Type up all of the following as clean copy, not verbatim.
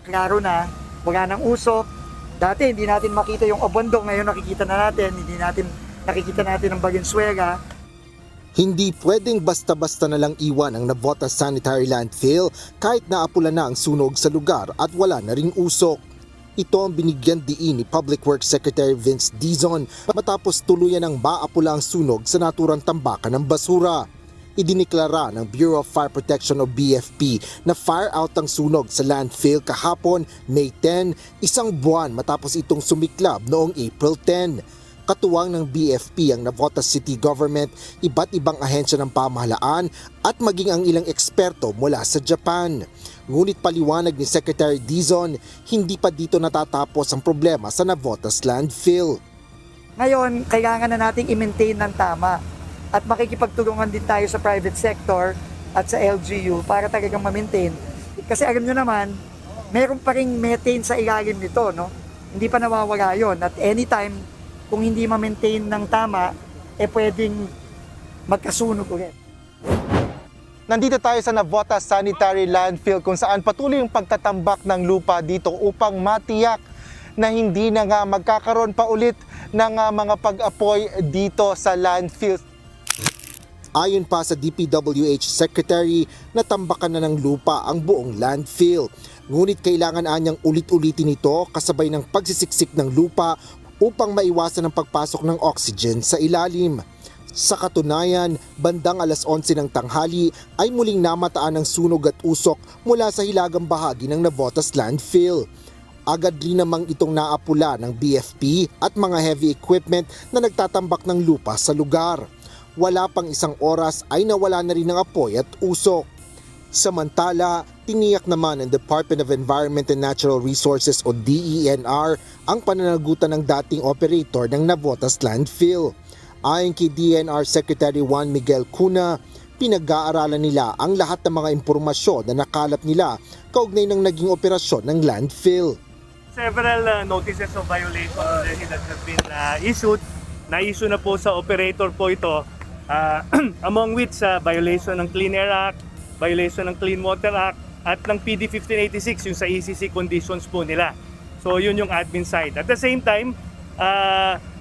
klaro na, wala nang usok. Dati hindi natin makita yung Obondo, ngayon nakikita na natin, nakikita natin ang Valenzuela. Hindi pwedeng basta-basta na lang iwan ang Navotas Sanitary Landfill kahit naapula na ang sunog sa lugar at wala na ring usok. Ito ang binigyan diin ni Public Works Secretary Vince Dizon matapos tuluyan ng maapula ang sunog sa naturang tambakan ng basura. Idiniklara ng Bureau of Fire Protection o BFP na fire out ang sunog sa landfill kahapon, May 10, isang buwan matapos itong sumiklab noong April 10. Katuwang ng BFP ang Navotas City Government, iba't ibang ahensya ng pamahalaan at maging ang ilang eksperto mula sa Japan. Ngunit paliwanag ni Secretary Dizon, hindi pa dito natatapos ang problema sa Navotas Landfill. Ngayon, kailangan na nating i-maintain ng tama at makikipagtulungan din tayo sa private sector at sa LGU para talagang ma-maintain. Kasi alam nyo naman, meron pa ring methane sa ilalim nito, no? Hindi pa nawawala yon at anytime kung hindi ma-maintain ng tama, pwedeng magkasunog ulit. Nandito tayo sa Navotas Sanitary Landfill kung saan patuloy yung pagtatambak ng lupa dito upang matiyak na hindi na nga magkakaroon pa ulit ng mga pag-apoy dito sa landfill. Ayon pa sa DPWH Secretary, natambakan na ng lupa ang buong landfill. Ngunit kailangan anyang ulit-ulitin ito kasabay ng pagsisiksik ng lupa upang maiwasan ang pagpasok ng oxygen sa ilalim. Sa katunayan, bandang alas 11 ng tanghali ay muling namataan ng sunog at usok mula sa hilagang bahagi ng Navotas Landfill. Agad rin namang itong naapula ng BFP at mga heavy equipment na nagtatambak ng lupa sa lugar. Wala pang isang oras ay nawala na rin ang apoy at usok. Samantala, tiniyak naman ng Department of Environment and Natural Resources o DENR ang pananagutan ng dating operator ng Navotas Landfill. Ayon kay DENR Secretary Juan Miguel Cuna, pinag-aaralan nila ang lahat ng mga impormasyon na nakalap nila kaugnay ng naging operasyon ng landfill. Several notices of violation already that have been issued. Na-issue na po sa operator po ito, among which violation ng Clean Air Act, violation ng Clean Water Act, at ng PD 1586 yung sa ECC conditions po nila. So yun yung admin side. At the same time,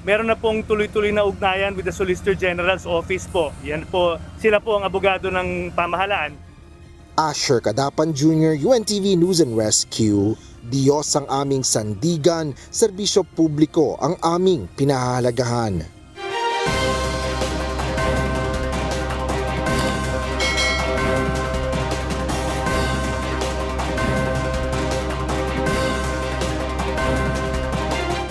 meron na pong tuloy-tuloy na ugnayan with the Solicitor General's Office po. Yan po, sila po ang abogado ng pamahalaan. Asher Kadapan Jr., UNTV News and Rescue. Diyos ang aming sandigan, serbisyo publiko ang aming pinahahalagahan.